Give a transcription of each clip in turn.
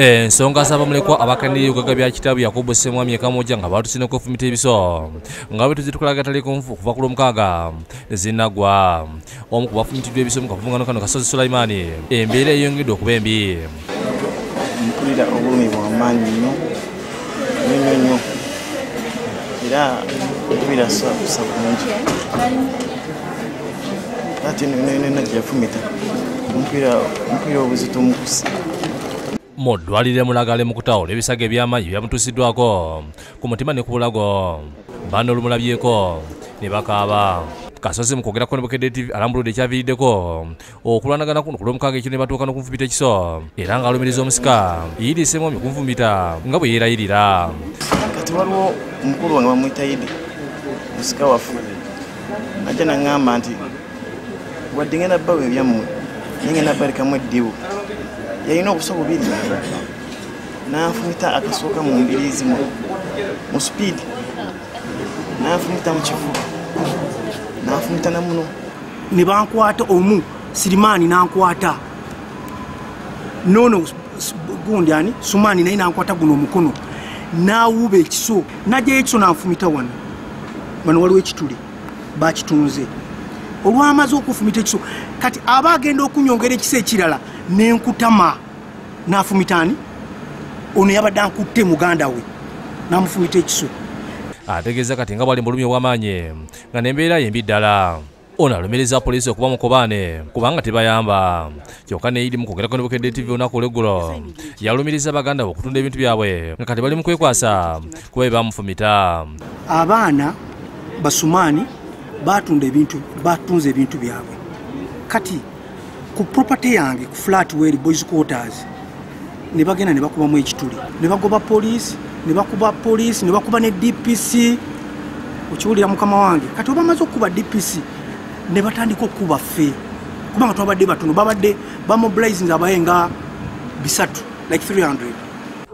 Ensonga z'abamulekwa abakanira eby'obugagga bya kitaabu Yakobo Ssemwami Kamoja nga baatusina Gwebaafumita ebiso nga bwe tuzitukulaga tali kunfu kuva ku Lwomukaaga tebinnaggwa. Omu ku bafumitiddwa ebiso mu kavuvungano kano Kasozi Sulaiman, embeera eyongedde okuba embi. Mpulira obulumi bw'amaanyi nnyo era mpulira sakusa bulungi ate nena Gwebaafumita mpulira obuzito mukusa. Mu ddwaliro Mulagale mu kutawula ebisago eby'amaanyi byamutuusiddwako ku mutima ne ku bulago. Bano olumulabyeko ne bakaaba. Kasozi mu kwogera ku Bukedde TV alambuludde ekyaviiriddeko okulwanagana kuno ku Lwomukaaga ekiro ne batuuka n'okunfumita ekiso era ng'alumiriza omusika Idi Ssemwami kunfumita nga bwe yeerayirira. Kati waliwo omukulu wange bamuyita Idi musika waffe ajja n'aŋŋamba nti wadde ngenda bbawo ebyammwe naye ngenda balekamu eddibu. Yalina obuso bubiri n'anfumita akasooka mu mbiriizi mu supiidi n'anfumita mu kifuba n'anfumita na muno. Ne bankwata omu Sirimaani n'ankwata nono gundi ani Sumaani naye n'ankwata guno omukono n'awuba ekiso najjayo ekiso n'anfumita wano waliwo ekituli bakitunze. Olwamaze okufumita ekiso kati aba agenda okunyongera ekiso ekirala n'enkutama n'afumitani ono yabadde ankutte muganda we n'amufumita ekiso. Ategeeza kati nga bwali mu bulumi obw'amaanyi nga n'embeera yembi ddala. Ono alumiriza poliisi okuba mukobaane kubanga tebayamba. Kyokka ne Idi mu kwogera ku Bukedde TV olunaku olw'eggulo yalumiriza baganda be okutunda ebintu byabwe nga kati bali mu kwekwasa kuba bye bamufumita. Abaana Basumaani batunze ebintu byabwe kati ku property yange ku flat where boys quarters ne bagenda ne bakubamu ekituli ne bagoba poliisi ne bakuba ne DPC okiwulira mukama wange. Kati obamaze okuba DPC ne batandika okuba ffe kubanga twabadde batono babadde bamobilizing abayenga bisatu like 300.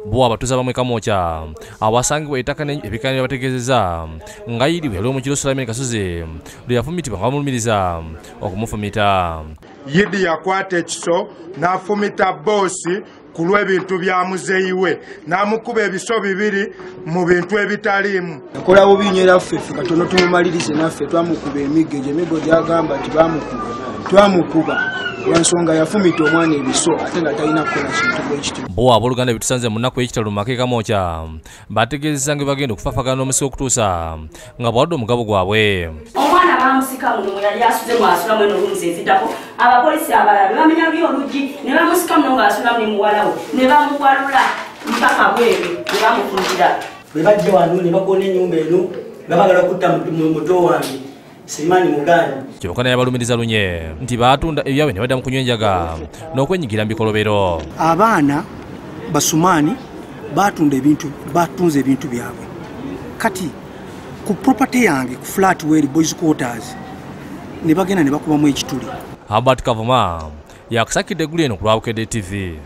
Bo abatuuze abamwe Kamoja awasangibwa ettaka n'ebikaaniro bategeezezza nga Idi bwe yali omukiro Sulaiman Kasozi lwe yafumitibwa nga bamulumiriza okumufumita. Idi yakwata ekiso n'afumita boosi ku lw'ebintu bya muzeeyi we n'amukuba ebiso bibiri mu bintu ebitaliimu. Yakola bubi nnyo era ffe katono tumumalirize naffe twamukuba emiggo egyo emiggo gyagamba nti twamukuba lwansonga yafumita omwana ebiso ate nga talina kukola kintu bwekityo. Bo abooluganda bye tusanze mu nnaku y'ekitalo mu maka Kamoja bategeezezza nga bagenda okufaafagana n'omusika okutuusa nga bwawadde omugabo gwabwe. Omwana bamusika muno yali asuze mwasulamu eno oluusi eziddako abapoliisi abalala ne bamenya luli oluggi ne bamusika muno ng'asulamu ne muwala we ne bamuwalula mpaka bweru ne bamufundira. Bwe bajja wano ne bagona ennyumba eno nga bagala kutta muto wange Sirimaani Muganda. Kyokka naye abalumiriza lunye nti baatunda ebyabwe ne badda mu kunywa enjaga n'okwenyigira mu bikolobero. Abaana Basumaani batunze ebintu byabwe kati ku property yange ku flat where boys quarters ne bagenda ne bakubamu ekituli. Albert Kavuma yakusakidde eggulu eno ku Bukedde TV.